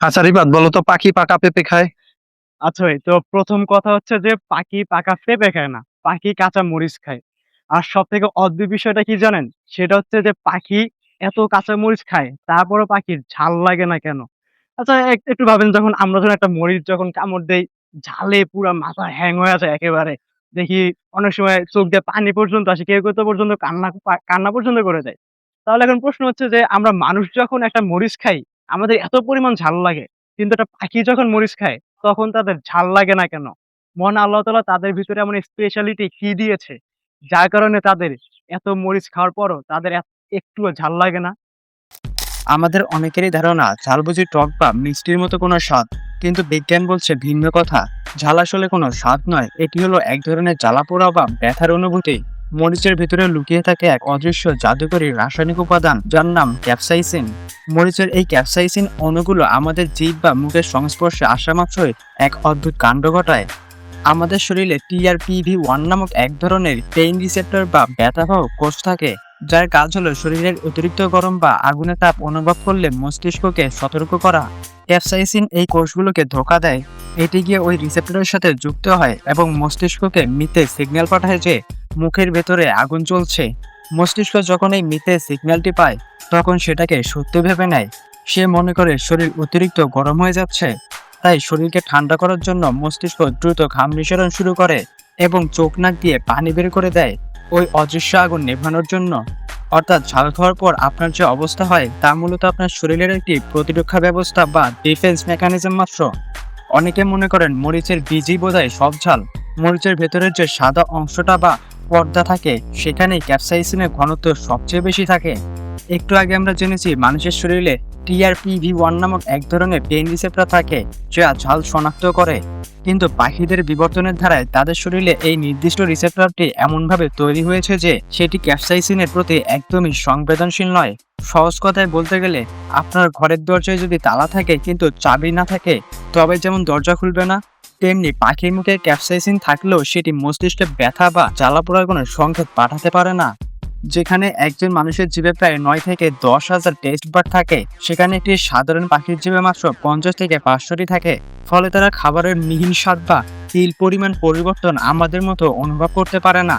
আচ্ছা রিবাদ বলো তো পাখি পাকা পেঁপে খায়? আচ্ছা ভাই, তো ১ম কথা হচ্ছে যে পাখি পাকা পেঁপে খায় না। পাখি কাঁচা মরিচ খায়। আর সবথেকে অদ্ভুত বিষয়টা কি জানেন? সেটা হচ্ছে যে পাখি এত কাঁচা মরিচ খায়, তারপরেও পাখির ঝাল লাগে না কেন? আচ্ছা একটু ভাবেন, যখন আমরা যখন একটা মরিচ যখন কামড় দেই, ঝালে পুরা মাথা হ্যাং হয়ে যায় একেবারে। দেখি অনেক সময় চোখ দিয়ে পানি পর্যন্ত আসে। কেউ, কেউ তো পর্যন্ত কান্না পর্যন্ত করে দেয়। তাহলে এখন প্রশ্ন হচ্ছে যে আমরা মানুষ যখন একটা মরিচ খাই, আমাদের এত পরিমাণ ঝাল লাগে। কিন্তু একটা পাখি যখন মরিচ খায়, তখন তাদের ঝাল লাগে না কেন? মহান আল্লাহ তাআলা তাদের ভিতরে এমন স্পেশালিটি কি দিয়েছে? যার কারণে তাদের এত মরিচ খাওয়ার পরও তাদের একটুও ঝাল লাগে না? আমাদের অনেকেরই ধারণা ঝাল বুঝি টক বা মিষ্টির মতো কোনো স্বাদ, কিন্তু বিজ্ঞান বলছে ভিন্ন কথা। ঝাল আসলে কোনো স্বাদ নয়, এটি হলো এক ধরনের জ্বালাপোড়া বা ব্যথার অনুভূতি। মরিচের ভিতরে লুকিয়ে থাকে এক অদৃশ্য জাদুকরী রাসায়নিক উপাদান যার নাম ক্যাপসাইসিন। মরিচের এই ক্যাপসাইসিন অণুগুলো আমাদের জিভ বা মুখের সংস্পর্শে আসা মাত্রই এক অদ্ভুত কাণ্ড ঘটায়। আমাদের শরীরে TRPV1 নামক এক ধরনের পেইন রিসেপ্টর বা ব্যথাবাহক কোষ থাকে, যার কাজ হলো শরীরের অতিরিক্ত গরম বা আগুনের তাপ অনুভব করলে মস্তিষ্ককে সতর্ক করা। ক্যাপসাইসিন এই কোষগুলোকে ধোঁকা দেয়। এটি গিয়ে ওই রিসেপ্টরের সাথে যুক্ত হয় এবং মস্তিষ্ককে মিথ্যে সিগন্যাল পাঠায় যে মুখের ভেতরে আগুন জ্বলছে। মস্তিষ্ক যখন এই মিথ্যে সিগন্যালটি পায়, তখন সেটাকে সত্য ভেবে নেয়। সে মনে করে শরীর অতিরিক্ত গরম হয়ে যাচ্ছে। তাই শরীরকে ঠান্ডা করার জন্য মস্তিষ্ক দ্রুত ঘাম নিঃসরণ শুরু করে এবং চোখ নাক দিয়ে পানি বের করে দেয় ওই অদৃশ্য আগুন নেভানোর জন্য। অর্থাৎ ঝাল খাওয়ার পর আপনার যে অবস্থা হয় তা মূলত আপনার শরীরের একটি প্রতিরক্ষা ব্যবস্থা বা ডিফেন্স মেকানিজম মাত্র। অনেকে মনে করেন মরিচের বীজই বোধহয় সব ঝাল। মরিচের ভেতরের যে সাদা অংশটা বা পর্দা থাকে, সেখানেই ক্যাপসাইসিনের ঘনত্ব সবচেয়ে বেশি থাকে। একটু আগে আমরা জেনেছি মানুষের শরীরে TRPV1 নামক এক ধরনের পেইন রিসেপ্টর থাকে, যা ঝাল শনাক্ত করে। কিন্তু পাখিদের বিবর্তনের ধারায় তাদের শরীরে এই নির্দিষ্ট রিসেপ্টরটি এমনভাবে তৈরি হয়েছে যে সেটি ক্যাপসাইসিনের প্রতি একদমই সংবেদনশীল নয়। সহজ কথায় বলতে গেলে, আপনার ঘরের দরজায় যদি তালা থাকে কিন্তু চাবি না থাকে, তবে যেমন দরজা খুলবে না, তেমনি পাখির মুখে ক্যাপসাইসিন থাকলেও সেটি মস্তিষ্কে ব্যথা বা জ্বালাপোড়ার কোনো সংকেত পাঠাতে পারে না। যেখানে একজন মানুষের জিভে প্রায় 9 থেকে 10 হাজার টেস্ট বাড থাকে, সেখানে একটি সাধারণ পাখির জিভে মাত্র 50 থেকে 500টি থাকে। ফলে তারা খাবারের মিহিন স্বাদ বা তিল পরিমাণ পরিবর্তন আমাদের মতো অনুভব করতে পারে না।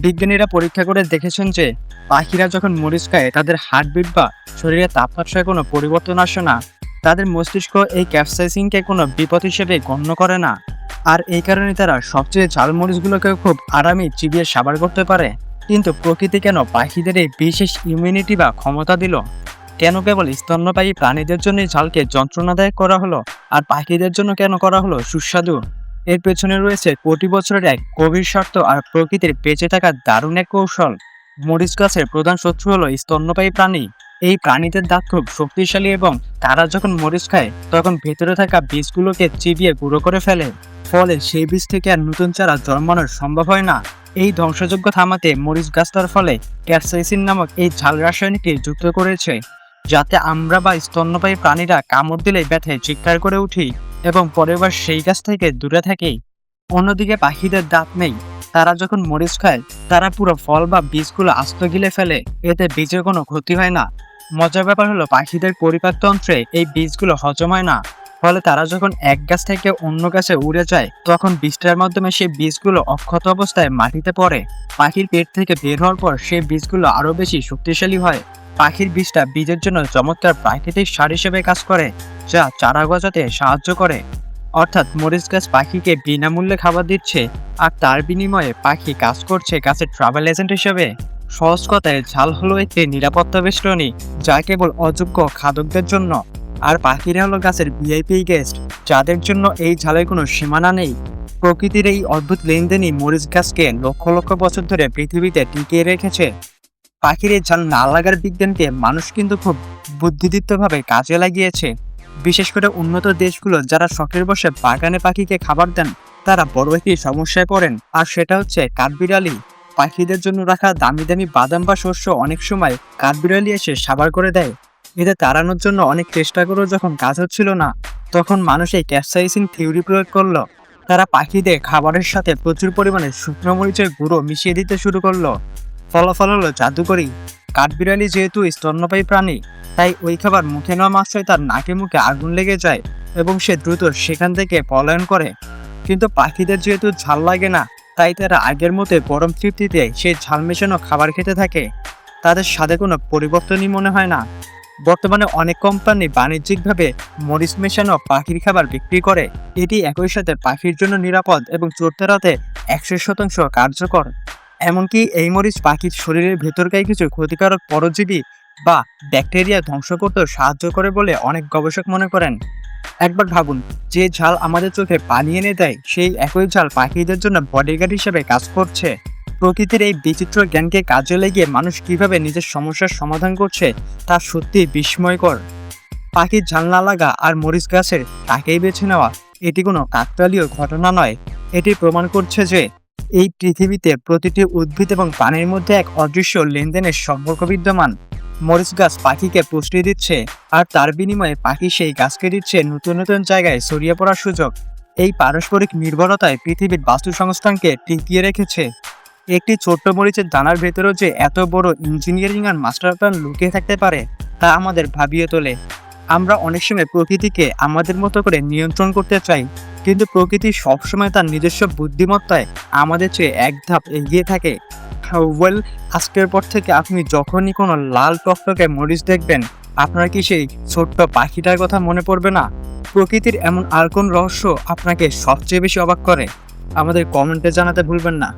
বিজ্ঞানীরা পরীক্ষা করে দেখেছেন যে পাখিরা যখন মরিচ খায়, তাদের হার্টবিট বা শরীরের তাপমাত্রায় কোনো পরিবর্তন আসে না। তাদের মস্তিষ্ক এই ক্যাপসাইসিনকে কোনো বিপদ হিসেবে গণ্য করে না। আর এই কারণে তারা সবচেয়ে ঝাল মরিচগুলোকে খুব আরামে চিবিয়ে সাবার করতে পারে। কিন্তু প্রকৃতি কেন পাখিদের এই বিশেষ ইমিউনিটি বা ক্ষমতা দিল? কেন কেবল স্তন্যপায়ী প্রাণীদের জন্য ঝালকে যন্ত্রণাদায়ক করা হলো, আর পাখিদের জন্য কেন করা হলো সুস্বাদু? এর পেছনে রয়েছে কোটি বছরের এক গভীর স্বার্থ আর প্রকৃতির বেঁচে থাকার দারুণ এক কৌশল। মরিচ গাছের প্রধান শত্রু হলো স্তন্যপায়ী প্রাণী। এই প্রাণীদের দাঁত খুব শক্তিশালী এবং তারা যখন মরিচ খায়, তখন ভেতরে থাকা বীজগুলোকে চিবিয়ে গুঁড়ো করে ফেলে। ফলে সেই বীজ থেকে আর নতুন চারা জন্মানোর সম্ভব হয় না। এই ধ্বংসযজ্ঞ থামাতে মরিচ গাছটার ফলে ক্যাপসাইসিন নামক এই ঝাল রাসায়নিকটি যুক্ত করেছে, যাতে আমরা বা স্তন্যপায়ী প্রাণীরা কামড় দিলে ব্যথায় চিৎকার করে উঠি এবং পরের বার সেই গাছ থেকে দূরে থাকি। অন্যদিকে পাখিদের দাঁত নেই। তারা যখন মরিচ খায়, তারা পুরো ফল বা বীজগুলো আস্ত গিলে ফেলে। এতে বীজের কোনো ক্ষতি হয় না। মজার ব্যাপার হলো পাখিদের পরিপাকতন্ত্রে এই বীজগুলো হজম হয় না। ফলে তারা যখন এক গাছ থেকে অন্য গাছে উড়ে যায়, তখন বীজটার মাধ্যমে সেই বীজগুলো অক্ষত অবস্থায় মাটিতে পড়ে। পাখির পেট থেকে বের হওয়ার পর সেই বীজগুলো আরো বেশি শক্তিশালী হয়। পাখির বীজটা বীজের জন্য চমৎকার প্রাকৃতিক সার হিসেবে কাজ করে, যা চারা গজাতে সাহায্য করে। অর্থাৎ মরিচ গাছ পাখিকে বিনামূল্যে খাবার দিচ্ছে, আর তার বিনিময়ে পাখি কাজ করছে গাছের ট্রাভেল এজেন্ট হিসেবে। সহজ কথায় ঝাল হলো একটি নিরাপত্তা বেষ্টনী, যা কেবল অযোগ্য খাদকদের জন্য। আর পাখিরা হলো গাছের ভিআইপি গেস্ট, যাদের জন্য এই ঝালের কোনো সীমানা নেই। প্রকৃতির এই অদ্ভুত লেনদেনই মরিচ গাছকে লক্ষ লক্ষ বছর ধরে পৃথিবীতে টিকিয়ে রেখেছে। পাখির এই ঝাল না লাগার বিজ্ঞানকে মানুষ কিন্তু খুব বুদ্ধিদীপ্তভাবে কাজে লাগিয়েছে। বিশেষ করে উন্নত দেশগুলো যারা শখের বসে বাগানে পাখিকে খাবার দেন, তারা বড় একটি সমস্যায় পড়েন, আর সেটা হচ্ছে কাঠবিড়ালি। পাখিদের জন্য রাখা দামি দামি বাদাম বা শস্য অনেক সময় কাঠবিড়ালি এসে সাবার করে দেয়। এদের তাড়ানোর জন্য অনেক চেষ্টা করেও যখন কাজ হচ্ছিল না, তখন মানুষ এই ক্যাপসাইসিন থিওরি প্রয়োগ করলো। তারা পাখিদের খাবারের সাথে প্রচুর পরিমাণে শুকনো মরিচের গুঁড়ো মিশিয়ে দিতে শুরু করলো। ফলাফল হলো জাদুকরি। কাঠবিড়ালি যেহেতু স্তন্যপায়ী প্রাণী, তাই ওই খাবার মুখে নেওয়া মাত্রই তার নাকে মুখে আগুন লেগে যায় এবং সে দ্রুত সেখান থেকে পলায়ন করে। কিন্তু পাখিদের যেহেতু ঝাল লাগে না, তাই তারা আগের মতোই পরম তৃপ্তিতে সেই ঝাল মেশানো খাবার খেতে থাকে। তাদের স্বাদে কোনো পরিবর্তনই মনে হয় না। বর্তমানে অনেক কোম্পানি বাণিজ্যিকভাবে মরিচ মেশানো পাখির খাবার বিক্রি করে। এটি একই সাথে পাখির জন্য নিরাপদ এবং চোট এড়াতে 100% কার্যকর। এমনকি এই মরিচ পাখির শরীরের ভেতরকার কিছু ক্ষতিকারক পরজীবী বা ব্যাকটেরিয়া ধ্বংস করতেও সাহায্য করে বলে অনেক গবেষক মনে করেন। একবার ভাবুন, যে ঝাল আমাদের চোখে পানি এনে দেয়, সেই একই ঝাল পাখিদের জন্য বডিগার্ড হিসেবে কাজ করছে। প্রকৃতির এই বিচিত্র জ্ঞানকে কাজে লাগিয়ে মানুষ কিভাবে নিজের সমস্যার সমাধান করছে তা সত্যি বিস্ময়কর। পাখির ঝাল না লাগা আর মরিচ গাছের তাকেই বেছে নেওয়া, এটি কোনো কাকতালীয় ঘটনা নয়। এটি প্রমাণ করছে যে এই পৃথিবীতে প্রতিটি উদ্ভিদ এবং প্রাণীর মধ্যে এক অদৃশ্য লেনদেনের সম্পর্ক বিদ্যমান। মরিচ গাছ পাখিকে পুষ্টি দিচ্ছে, আর তার বিনিময়ে পাখি সেই গাছকে দিচ্ছে নতুন নতুন জায়গায় ছড়িয়ে পড়ার সুযোগ। এই পারস্পরিক নির্ভরতায় পৃথিবীর বাস্তু সংস্থানকে টিকিয়ে রেখেছে। একটি ছোট্ট মরিচের দানার ভেতরেও যে এত বড় ইঞ্জিনিয়ারিং আর মাস্টার প্ল্যান লুকিয়ে থাকতে পারে, তা আমাদের ভাবিয়ে তোলে। আমরা অনেক সময় প্রকৃতিকে আমাদের মতো করে নিয়ন্ত্রণ করতে চাই, কিন্তু প্রকৃতি সবসময় তার নিজস্ব বুদ্ধিমত্তায় আমাদের চেয়ে এক ধাপ এগিয়ে থাকে। ওয়েল, আজকের পর থেকে আপনি যখনই কোনো লাল টকটকে মরিচ দেখবেন, আপনার কি সেই ছোট্ট পাখিটার কথা মনে পড়বে না? প্রকৃতির এমন আর কোন রহস্য আপনাকে সবচেয়ে বেশি অবাক করে? আমাদের কমেন্টে জানাতে ভুলবেন না।